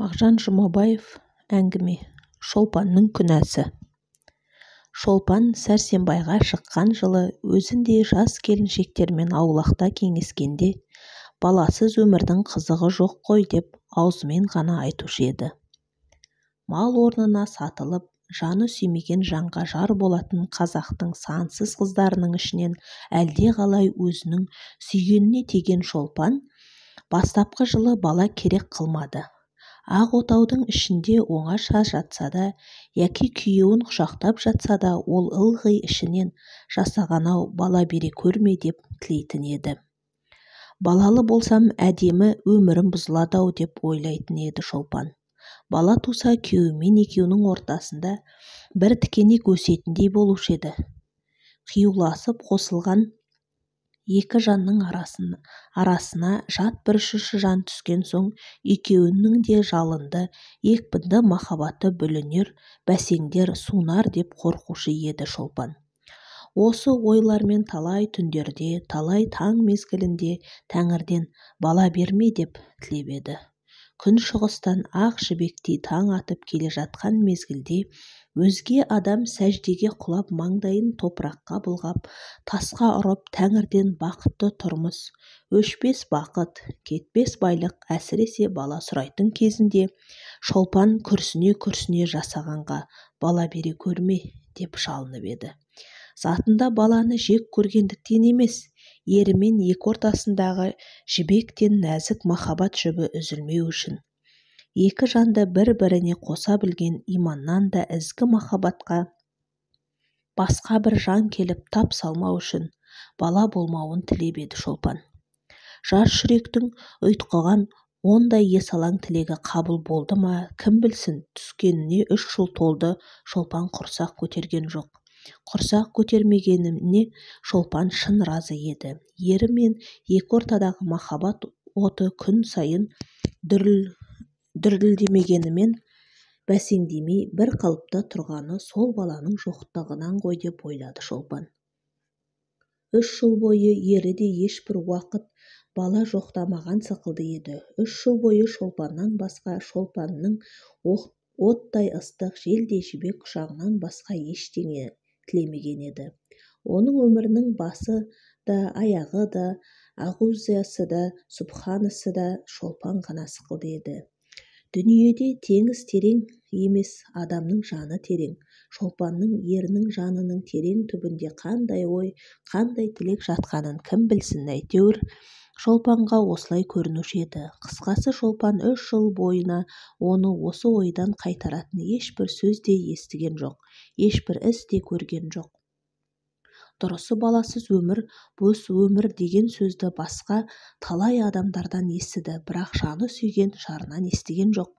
Мағжан Жұмабаев әңгіме Шолпанның күнәсі. Шолпан Сәрсенбайға шыққан жылы өзіндей жас келіншектермен аулақта кеңескенде, баласыз өмірдің қызығы жоқ қой деп аузымен ғана айтушы еді. Мал орнына сатылып, жаны сүймеген жанға жар болатын қазақтың сансыз қыздарының ішінен әлдеқалай өзінің сүйгеніне тиген Шолпан бастапқы жылы бала керек қылмады. Ақ отаудың ішінде оңаша жатса да, яки күйеуін құшақтап жатса да, ол ылғи ішінен жасаған-ау бала бере көрме деп тілейтін еді. Балалы болсам әдемі өмірім бұзылады-ау деп ойлайтын еді Шолпан. Бала туса күйеуімен екеуінің ортасында бір тікенек өсетіндей болушы еді. Қиюласып қосылған екі жанның арасына жат бір үшінші жан түскен соң екеуінің де жалынды, екпінді махаббаты бүлінер, бәсеңдер, сунар деп қорқушы еді Шолпан. Осы ойлармен талай түндерде, талай таң мезгілінде Тәңірден бала берме деп тілеп еді. Күн шығыстан ақ жібектей таң атып келе жатқан мезгілде өзге адам сәждеге құлап маңдайын топыраққа былғап, тасқа ұрып Тәңірден бақытты тұрмыс, өшпес бақыт, кетпес байлық, әсіресе бала сұрайтын кезінде Шолпан күрсіне жасағанға бала бере көрме деп жалынып еді. Затында баланы жек көргендіктен емес, ерімен екі ортасындағы жібектен нәзік махаббат жібі үзілмеу үшін. Екі жанды бір-біріне қоса білген иманнан да ізгі махаббатқа басқа бір жан келіп тап салмау үшін бала болмауын тілеп еді Шолпан. Жас жүректің ұйтқыған ондай есалаң тілегі қабыл болды ма, кім білсін, түскеніне 3 жыл толды, Шолпан құрсақ көтерген жоқ. Құрсақ көтермегеніне Шолпан шын разы еді. Ері мен екі ортадағы махаббат оты күн сайын дүрілдемегенімен бәсеңдемей бір қалыпта тұрғаны сол баланың жоқтығынан ғой деп ойлады Шолпан. 3 жыл бойы ері де ешбір уақыт бала жоқтамаған сықылды еді. 3 жыл бойы Шолпаннан басқа, Шолпанның оттай ыстық желдей жібек құшағынан басқа ештеңе тілемеген еді. Оның өмірінің басы да, аяғы да, ағузиясы да, субханасы да Шолпан ғана сықылды еді. Дүниеде теңіз терең емес, адамның жаны терең. Шолпанның ерінің жанының терең түбінде қандай ой, қандай тілек жатқанын кім білсін, әйтеуір Шолпанға осылай көрінуші еді. Қысқасы, Шолпан 3 жыл бойына оны осы ойдан қайтаратын ешбір сөз де естіген жоқ, ешбір іс де көрген жоқ. Дұрысы, баласыз өмір, бос өмір деген сөзді басқа талай адамдардан естіді, бірақ жаны сүйген жарынан естіген жоқ.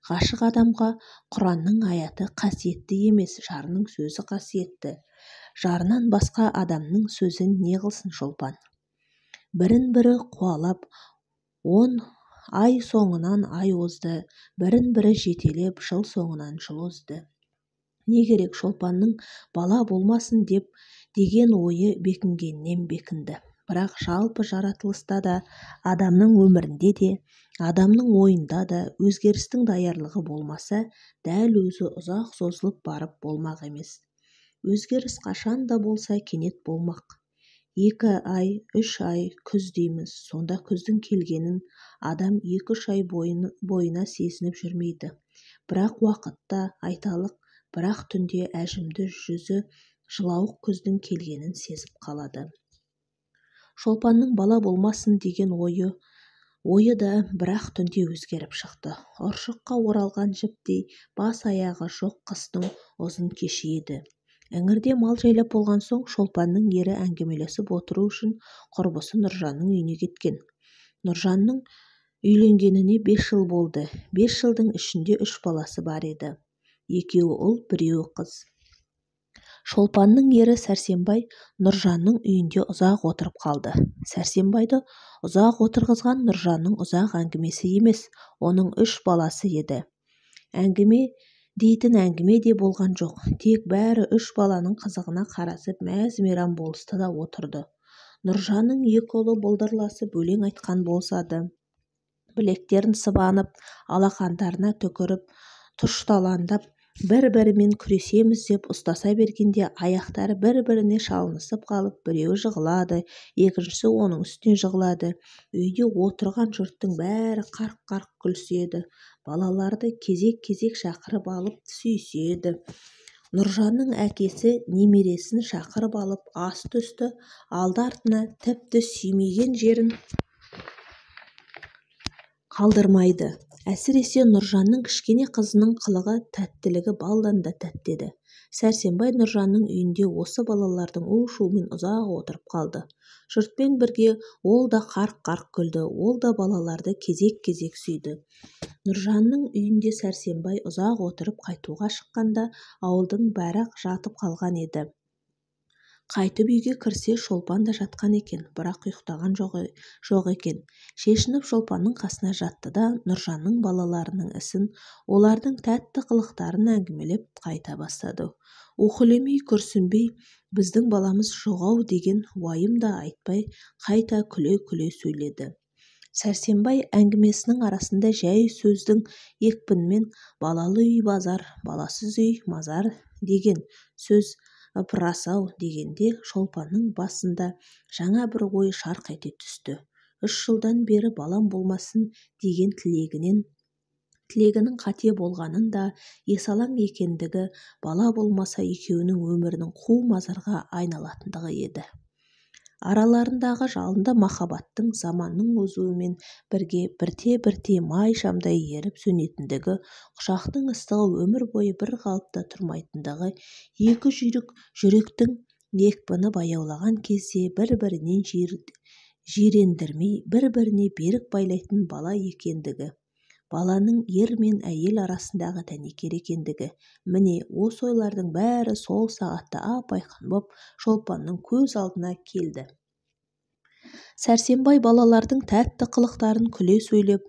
Ғашық адамға Құранның аяты қасиетті емес, жарының сөзі қасиетті. Жарынан басқа адамның сөзін не қылсын Шолпан? Бірін-бірі қуалап, 10 ай соңынан ай озды, бірін-бірі жетелеп, жыл соңынан жыл озды. Не керек, Шолпанның бала болмасын деген ойы бекінгеннен бекінді. Бірақ жалпы жаратылыста да, адамның өмірінде де, адамның ойында да өзгерістің даярлығы болмаса, дәл өзі ұзақ созылып барып болмақ емес. Өзгеріс қашан да болса кенет болмақ. 2 ай, 3 ай күз дейміз, сонда күздің келгенін адам 2-3 ай бойына сезініп жүрмейді. Бірақ уақытта айталық, бірақ түнде әжімді жүзі жылауық күздің келгенін сезіп қалады. Шолпанның бала болмасын деген ойы да бірақ түнде өзгеріп шықты. Ұршыққа оралған жіптей бас-аяғы жоқ қыстың ұзын кеші еді. Іңірде мал жайлап болған соң Шолпанның ері әңгімелесіп отыру үшін құрбысы Нұржанның үйіне кеткен. Нұржанның үйленгеніне 5 жыл болды. 5 жылдың ішінде 3 баласы бар еді. 2 ұл, 1 қыз. Шолпанның ері Сәрсенбай Нұржанның үйінде ұзақ отырып қалды. Сәрсенбайды ұзақ отырғызған Нұржанның ұзақ әңгімесі емес, оның 3 баласы еді. Әңгіме дейтін әңгіме де болған жоқ, тек бәрі 3 баланың қызығына қарасып мәз-мейрам болысты да отырды. Нұржанның 2 ұлы былдырласып өлең айтқан болса да, білектерін сыбанып, алақандарына түкіріп, тұшталандап, бір-бірімен күресеміз деп ұстаса бергенде аяқтары бір-біріне шалынысып қалып, біреуі жығылады, екіншісі оның үстіне жығылады. Үйде отырған жұрттың бәрі қарқ-қарқ күліседі. Балаларды кезек-кезек шақырып алып сүйіседі. Нұржанның әкесі немересін шақырып алып асты-үсті, алды-артына, тіпті сүймеген жерін қалдырмайды. Әсіресе Нұржанның кішкене қызының қылығы, тәттілігі балдан да тәтті еді. Сәрсенбай Нұржанның үйінде осы балалардың у-шуымен ұзақ отырып қалды. Жұртпен бірге ол да қарқ-қарқ күлді, ол да балаларды кезек-кезек сүйді. Нұржанның үйінде Сәрсенбай ұзақ отырып қайтуға шыққанда ауылдың бәрі жатып қалған еді. Қайтып үйге кірсе Шолпан да жатқан екен, бірақ ұйықтаған жоқ екен. Шешініп Шолпанның қасына жатты да Нұржанның балаларының ісін, олардың тәтті қылықтарын әңгімелеп қайта бастады. Уқылемей, күрсінбей, біздің баламыз жоғау деген уайым да айтпай, қайта күле-күле сөйледі. Сәрсенбай әңгімесінің арасында жәй сөздің екпінімен балалы үй базар, баласыз үй мазар деген сөз ып-рас-ау дегенде Шолпанның басында жаңа бір ой шарқ ете түсті. 3 жылдан бері балам болмасын деген тілегінің қате болғанын да, есалаң екендігі, бала болмаса екеуінің өмірінің қу мазарға айналатындығы еді. Араларындағы жалынды махаббаттың заманның озуымен бірге бірте-бірте май шамдай еріп сөнетіндігі, құшақтың ыстығы өмір бойы бір қалыпта тұрмайтындығы, екі жүйрік жүректің екпіні баяулаған кезде бір-бірінен жирендірмей, бір-біріне берік байлайтын бала екендігі, баланың ер мен әйел арасындағы дәнекер екендігі, міне осы ойлардың бәрі сол сағатта ап-айқын боп Шолпанның көз алдына келді. Сәрсенбай балалардың тәтті қылықтарын күле сөйлеп,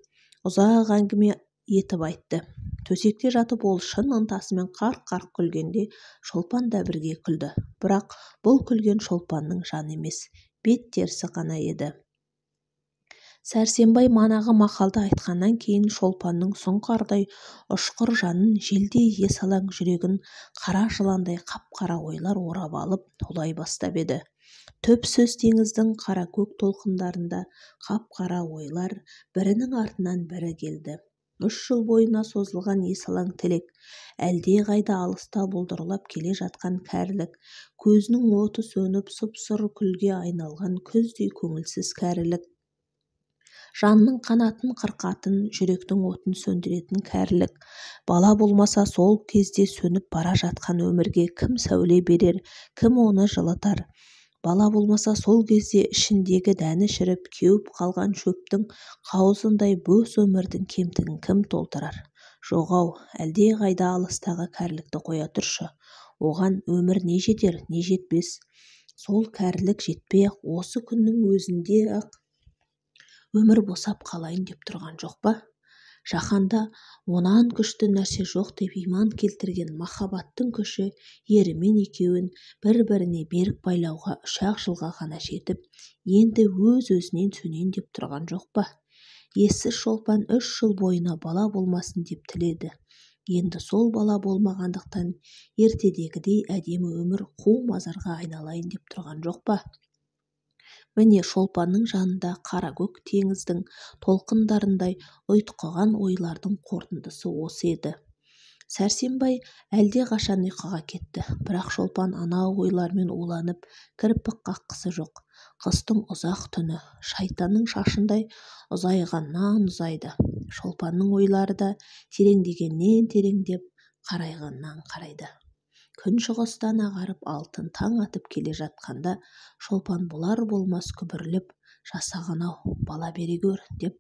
ұзақ әңгіме етіп айтты. Төсекте жатып ол шын ынтасымен қарқ-қарқ күлгенде Шолпан да бірге күлді. Бірақ бұл күлген Шолпанның жаны емес, бет терісі ғана еді. Сәрсенбай манағы мақалды айтқаннан кейін Шолпанның сұңқардай ұшқыр жанын, желдей есалаң жүрегін қара жыландай қап-қара ойлар орап алып тулай бастап еді. Төпсіз теңіздің қара-көк толқындарында қап-қара ойлар бірінің артынан бірі келді. 3 жыл бойына созылған есалаң тілек, әлде қайда алыста бұлдырлап келе жатқан кәрілік, көзінің оты сөніп сұп-сұр күлге айналған күздей көңілсіз кәрілік, жанның қанатын қырқатын, жүректің отын сөндіретін кәрілік, бала болмаса сол кезде сөніп бара жатқан өмірге кім сәуле берер, кім оны жылытар? Бала болмаса сол кезде ішіндегі дәні шіріп, кеуіп қалған шөптің қауызындай бос өмірдің кемтігін кім толтырар? Жоғау, әлде қайда алыстағы кәрілікті қоя тұршы. Оған өмір не жетер, не жетпес. Сол кәрілік жетпей-ақ осы күннің өзінде-ақ өмір босап қалайын деп тұрған жоқ па? Жаһанда онан күшті нәрсе жоқ деп иман келтірген махаббаттың күші ерімен екеуін бір-біріне берік байлауға 3-ақ жылға ғана жетіп, енді өз-өзінен сөнейін деп тұрған жоқ па? Ессіз Шолпан 3 жыл бойына бала болмасын деп тіледі. Енді сол бала болмағандықтан ертедегідей әдемі өмір қу мазарға айналайын деп тұрған жоқ па? Міне Шолпанның жанында қара-көк теңіздің толқындарындай ұйтқыған ойлардың қорытындысы осы еді. Сәрсенбай әлде қашан ұйқыға кетті, бірақ Шолпан анау ойлармен уланып, кірпік қаққысы жоқ. Қыстың ұзақ түні, шайтанның шашындай ұзайғаннан ұзайды. Шолпанның ойлары да тереңдегеннен тереңдеп, қарайғаннан қарайды. Күн шығыстан ағарып алтын таң атып келе жатқанда Шолпан болар болмас күбірлеп, жасаған-ау, бала бере гөр деп,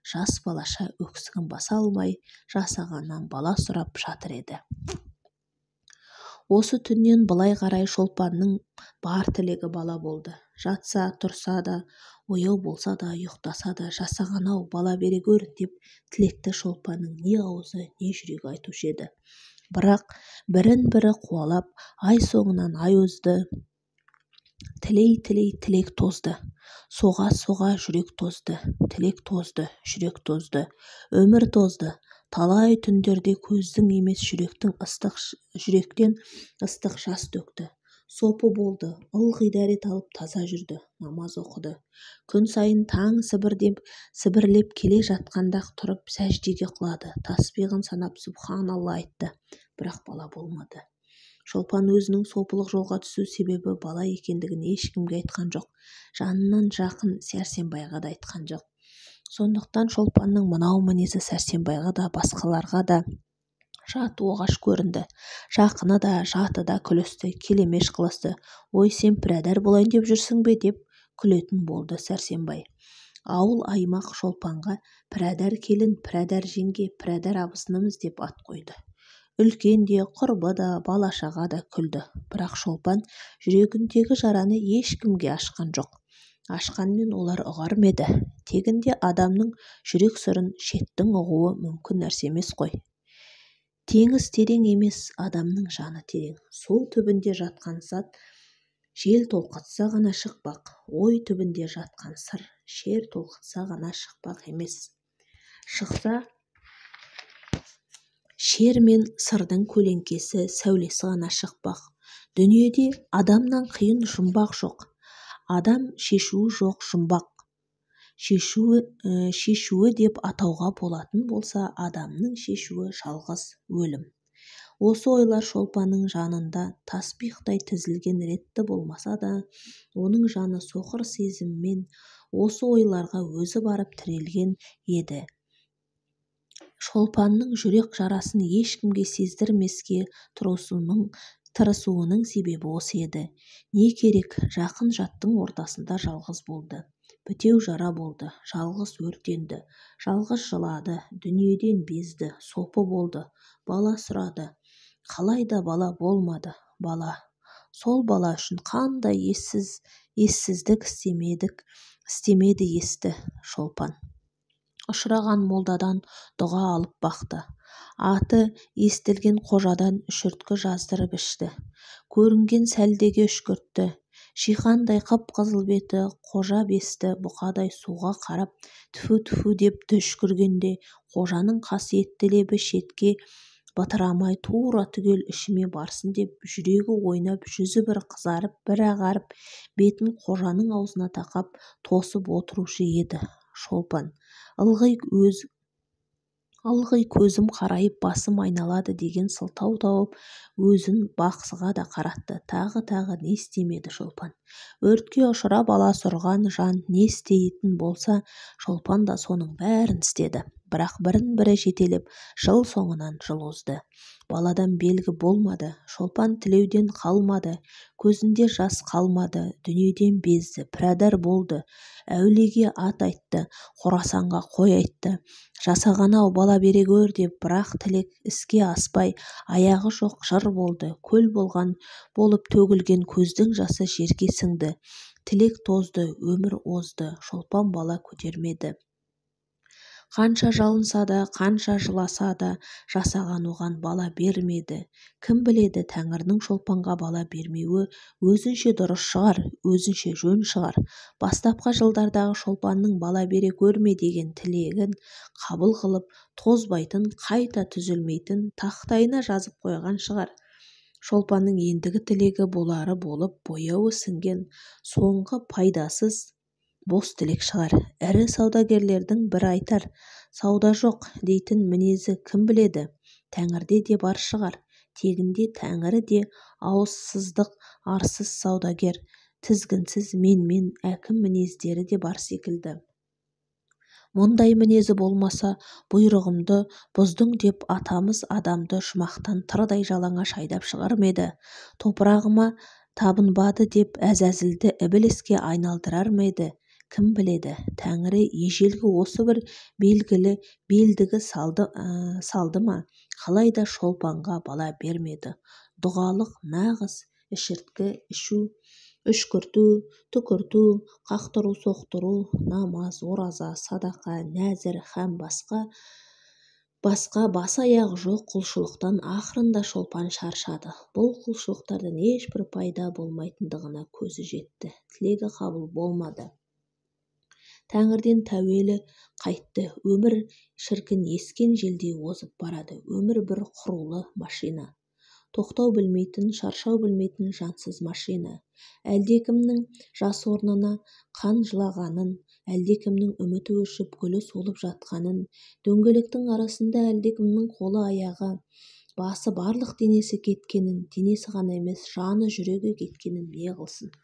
жас балаша өксігін баса алмай, жасағаннан бала сұрап жатыр еді. Осы түннен былай қарай Шолпанның бар тілегі бала болды. Жатса, тұрса да, ояу болса да, ұйықтаса да, жасаған-ау, бала бере гөр деп тілекті Шолпанның не аузы, не жүрегі айтушы еді. Бірақ бірін-бірі қуалап, ай соңынан ай озды. Тілей тілек тозды. Соға жүрек тозды. Тілек тозды, жүрек тозды. Өмір тозды. Талай түндерде көздің емес жүректен ыстық жас төкті. Сопы болды, ылғи дәрет алып таза жүрді, намаз оқыды. Күн сайын таң сібірлеп келе жатқанда тұрып сәждеге құлады. Тасбиғын санап Субханалла айтты, бірақ бала болмады. Шолпан өзінің сопылық жолға түсу себебі бала екендігін ешкімге айтқан жоқ. Жанынан жақын Сәрсенбайға да айтқан жоқ. Сондықтан Шолпанның мынау мінезі Сәрсенбайға да басқаларға да жат оғаш көрінді. Жақыны да жаты да күлісті, келемеш қылысты. Ой, сен пірадар болайын деп жүрсің бе деп күлетін болды Сәрсенбай. Ауыл аймақ Шолпанға пірадар келін, пірадар жеңге, пірадар абысынымыз деп ат қойды. Үлкен де, құрбы да, балашаға да күлді. Бірақ Шолпан жүрегіндегі жараны ешкімге ашқан жоқ. Ашқанмен олар ұғар ма еді? Тегінде адамның жүрек сырын шеттің ұғуы мүмкін нәрсе емес қой. Теңіз терең емес, адамның жаны терең. Сол түбінде жатқан зат жел толқытса ғана шықпақ. Ой түбінде жатқан сыр шер толқытса ғана шықпақ емес. Шықса шер мен сырдың көлеңкесі сәулесі ғана шықпақ. Дүниеде адамнан қиын жұмбақ жоқ. Адам шешуі жоқ жұмбақ. Шешуі деп атауға болатын болса, адамның шешуі жалғыз өлім. Осы ойлар Шолпанның жанында тасбиқтай тізілген ретті болмаса да, оның жаны соқыр сезіммен осы ойларға өзі барып тірелген еді. Шолпанның жүрек жарасын ешкімге сездірмеске тырысуының себебі осы еді. Не керек, жақын жаттың ортасында жалғыз болды. Бітеу жара болды, жалғыз өртенді, жалғыз жылады, дүниеден безді, сопы болды, бала сұрады. Қалайда бала болмады, бала. Сол бала үшін қандай ессіздік істемеді есті Шолпан. Ұшыраған молдадан дұға алып бақты. Аты естілген қожадан үшірткі жаздырып ішті. Көрінген сәлдеге үшкіртті. Шиқандай қып-қызыл беті қожа бесті бұқадай суға қарап түфу деп түшкіргенде қожаның қасиетті лебі шетке батырамай тура түгел ішіме барсын деп жүрегі ойнап жүзі бір қызарып бір ағарып бетін қожаның аузына тақап тосып отырушы еді Шолпан. Ылғи көзім қарайып басым айналады деген сылтау тауып өзін бақсыға да қаратты. Тағы не істемеді Шолпан. Өртке ұшырап баласы ұрған жан не істейтін болса, Шолпан да соның бәрін істеді. Бірақ бірін-бірі жетелеп жыл соңынан жыл озды. Баладан белгі болмады. Шолпан тілеуден қалмады. Көзінде жас қалмады. Дүниеден безді. Пірадар болды. Әулиеге ат айтты. Қорасанға қой айтты. Жасаған-ау бала бере гөр деп, бірақ тілек іске аспай, аяғы жоқ жыр болды. Көл болып төгілген көздің жасы жерге сіңді. Тілек тозды, өмір озды. Шолпан бала көтермеді. Қанша жалынса да, қанша жыласа да, жасаған оған бала бермеді. Кім біледі, Тәңірдің Шолпанға бала бермеуі өзінше дұрыс шығар, өзінше жөн шығар. Бастапқы жылдардағы Шолпанның бала бере көрме деген тілегін қабыл қылып, тозбайтын, қайта түзілмейтін тақтайына жазып қойған шығар. Шолпанның ендігі тілегі болары болып, бояуы сіңген соңғы пайдасыз бос тілек шығар. Ірі саудагерлердің бір айтар, сауда жоқ дейтін мінезі кім біледі? Тәңірде де бар шығар. Тегінде Тәңірі де ауызсыздық, арсыз саудагер, тізгінсіз менмен әкім мінездері де бар секілді. Мұндай мінезі болмаса, бұйрығымды бұздың деп атамыз адамды жұмақтан тырдай жалаңаш айдап шығар ма еді? Топырағыма табынбады деп әзәзілді ібіліске айналдырар ма еді? Кім біледі, Тәңірі ежелгі осы бір белдігі салды ма? Қалайда Шолпанға бала бермеді. Дұғалық нағыз ішірткі ішу, үшкірту, түкірту, қақтыру, соқтыру, намаз, ораза, садақа, нәзір һәм басқа Басқа бас-аяғы жоқ құлшылықтан ақырында шолпан шаршады. Бұл құлшылықтардан ешбір пайда болмайтындығына көзі жетті. Тілегі қабыл болмады. Тәңірден тәуелі қайтты. Өмір шіркін ескен желдей озып барады. Өмір бір құрулы машина. Тоқтау білмейтін, шаршау білмейтін жансыз машина. Әлдекімнің жас орнына қан жылағанын, әлдекімнің үміті өшіп гүлі солып жатқанын, дөңгелектің арасында әлдекімнің қолы аяғы, басы барлық денесі кеткенін, денесі ғана емес, жаны жүрегі кеткенін не қылсын.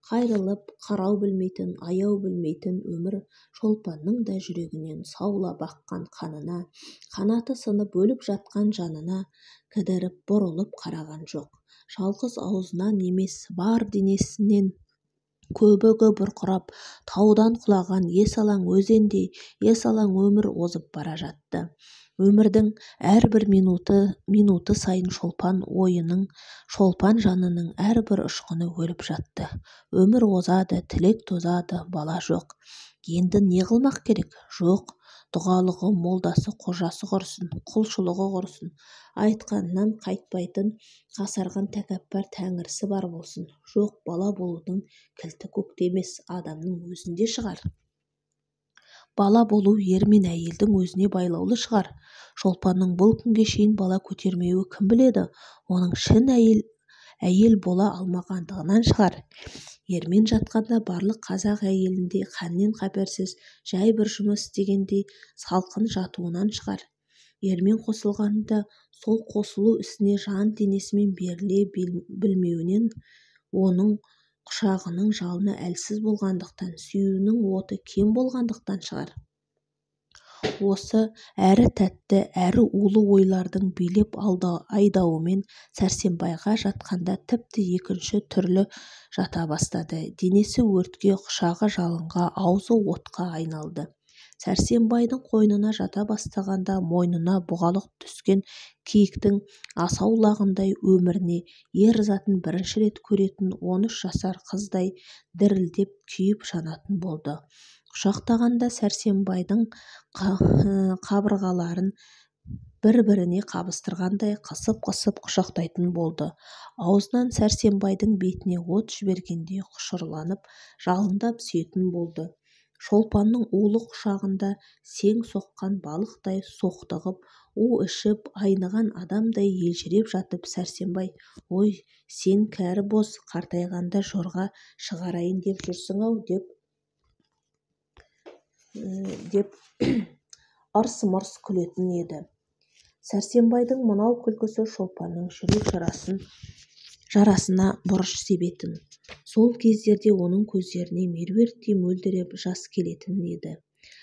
Қайрылып, қарау білмейтін, аяу білмейтін өмір шолпанның да жүрегінен саулап аққан қанына, қанаты сынып өліп жатқан жанына кідіріп бұрылып қараған жоқ. Жалғыз аузынан емес, бар денесінен көбігі бұрқырап, таудан құлаған есалаң өзендей есалаң өмір озып бара жатты. Өмірдің әрбір минуты сайын шолпан ойының, шолпан жанының әрбір ұшқыны өліп жатты. Өмір озады, тілек тозады, бала жоқ. Енді не қылмақ керек? Жоқ. Дұғалығы, молдасы, қожасы құрсын, құлшылығы құрсын. Айтқанынан қайтпайтын қасарған тәкаппар тәңірісі бар болсын. Жоқ, бала болудың кілті көкте емес, адамның өзінде шығар. Бала болу ер мен әйелдің өзіне байлаулы шығар. Шолпанның бұл күнге шейін бала көтермеуі кім біледі? Оның шын әйел бола алмағандығынан шығар. Ермен жатқанда барлық қазақ әйелінде қаннен қаперсіз жай бір жұмыс істегендей салқын жатуынан шығар. Ермен қосылғанда сол қосылу ісіне жан денесімен беріле білмеуінен, оның құшағының жалыны әлсіз болғандықтан, сүюінің оты кем болғандықтан шығар. Осы әрі тәтті, әрі улы ойлардың билеп айдауымен Сәрсенбайға жатқанда тіпті екінші түрлі жата бастады. Денесі өртке, құшағы жалынға, аузы отқа айналды. Сәрсенбайдың қойнына жата бастағанда мойнына бұғалық түскен киіктің асаулағындай өміріне ер затын бірінші рет көретін 13 жасар қыздай дірілдеп күйіп жанатын болды. Құшақтағанда Сәрсенбайдың қабырғаларын бір-біріне қабыстырғандай қысып-қысып құшақтайтын болды. Аузынан Сәрсенбайдың бетіне от жібергендей құшырланып, жалындап сүйетін болды. Шолпанның улы құшағында сең соққан балықтай соқтығып, у ішіп, айныған адамдай елжіреп жатып, Сәрсенбай, ой, сен кәрі боз, қартайғанда жорға шығарайын деп жүрсің-ау, деп ырс-мырс күлетін еді. Сәрсенбайдың мынау күлкісі Шолпанның жүрек жарасына бұрыш себетін. Сол кездерде оның көздеріне меруерттей мөлдіреп жас келетін еді.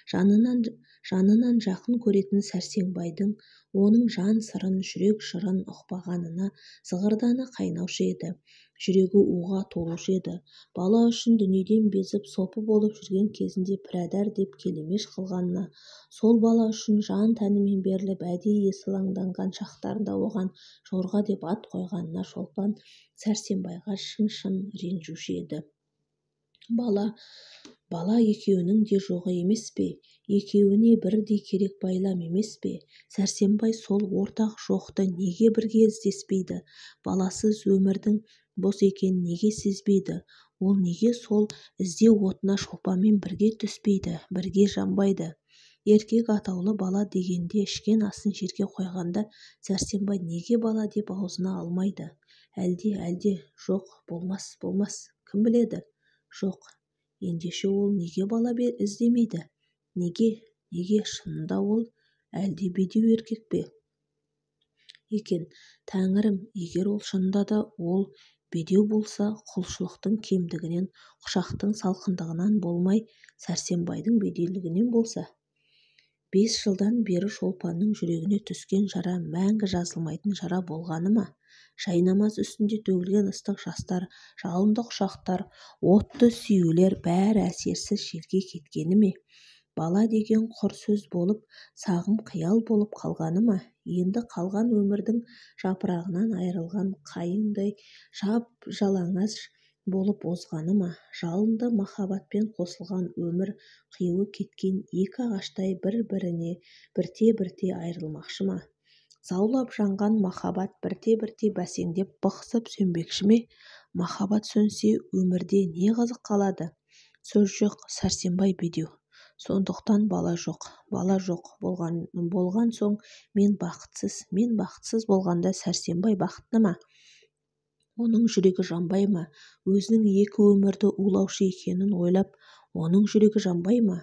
Жанынан жақын көретін Сәрсенбайдың оның жан сырын, жүрек жырын ұқпағанына зығырданы қайнаушы еді. Жүрегі уға толушы еді. Бала үшін дүниеден безіп сопы болып жүрген кезінде пірадар деп келемеш қылғанына, сол бала үшін жан тәнімен беріліп әдейі есалаңданған шақтарында оған жорға деп ат қойғанына Шолпан Сәрсенбайға шын ренжуші еді. Бала екеуінің де жоғы емес пе? Екеуіне бірдей керек байлам емес пе? Сәрсенбай сол ортақ жоқты неге бірге іздеспейді? Баласыз өмірдің бос екенін неге сезбейді? Ол неге сол іздеу отына Шолпанмен бірге түспейді, бірге жанбайды? Еркек атаулы бала дегенде ішкен асын жерге қойғанда Сәрсенбай неге бала деп аузына алмайды? Әлде жоқ, болмас, кім біледі? Жоқ, ендеше ол неге бала іздемейді? Неге шынында ол әлде бедеу еркек пе екен? Тәңірім, егер ол шынында да ол бедеу болса, құлшылықтың кемдігінен, құшақтың салқындығынан болмай, Сәрсенбайдың бедеулігінен болса, 5 жылдан бері Шолпанның жүрегіне түскен жара мәңгі жазылмайтын жара болғаны ма? Жайнамаз үстінде төгілген ыстық жастар, жалынды құшақтар, отты сүюлер бәрі әсерсіз желге кеткені ме? Бала деген құр сөз болып, сағым қиял болып қалғаны ма? Енді қалған өмірдің жапырағынан айырылған қайыңдай жап-жалаңаш болып озғаны ма, жалынды махаббатпен қосылған өмір қиюы кеткен екі ағаштай бір-біріне бірте-бірте айырылмақшы ма? Заулап жанған махаббат бірте-бірте бәсеңдеп бықсып сөнбекші ме? Махаббат сөнсе, өмірде не қызық қалады? Сөз жоқ, Сәрсенбай бедеу. Сондықтан бала жоқ болған соң мен бақытсыз болғанда Сәрсенбай бақытты ма? Оның жүрегі жанбай ма? Өзінің екі өмірді улаушы екенін ойлап, оның жүрегі жанбай ма?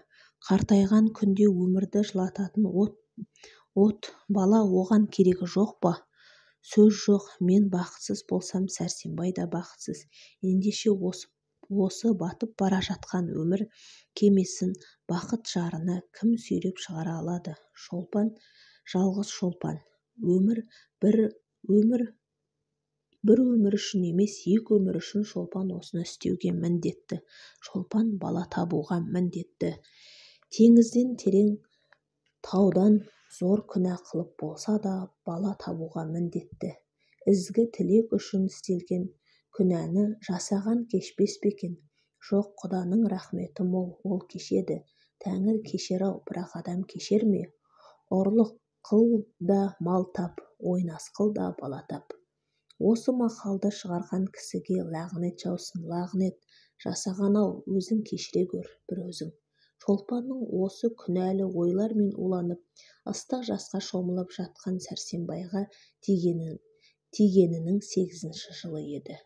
Қартайған күнде өмірді жылататын от бала оған керегі жоқ па? Сөз жоқ, мен бақытсыз болсам, Сәрсенбай да бақытсыз. Ендеше осы батып бара жатқан өмір кемесін бақыт жарына кім сүйреп шығара алады? Шолпан, жалғыз Шолпан. Бір өмір үшін емес, екі өмір үшін Шолпан осыны істеуге міндетті. Шолпан бала табуға міндетті. Теңізден терең, таудан зор күнә қылып болса да бала табуға міндетті. Ізгі тілек үшін істелген күнәні жасаған кешпес пе екен? Жоқ, Құданың рахметі мол, ол кешеді. Тәңір кешер-ау, бірақ адам кешер ме? Ұрлық қыл да мал тап, ойнас қыл да бала тап. Осы мақалды шығарған кісіге лағнет жаусын, лағнет. Жасаған-ау, өзің кешіре көр бір өзің. Шолпанның осы күнәлі ойлармен уланып, ыстық жасқа шомылып жатқан Сәрсенбайға тигенінің 8-ші жылы еді.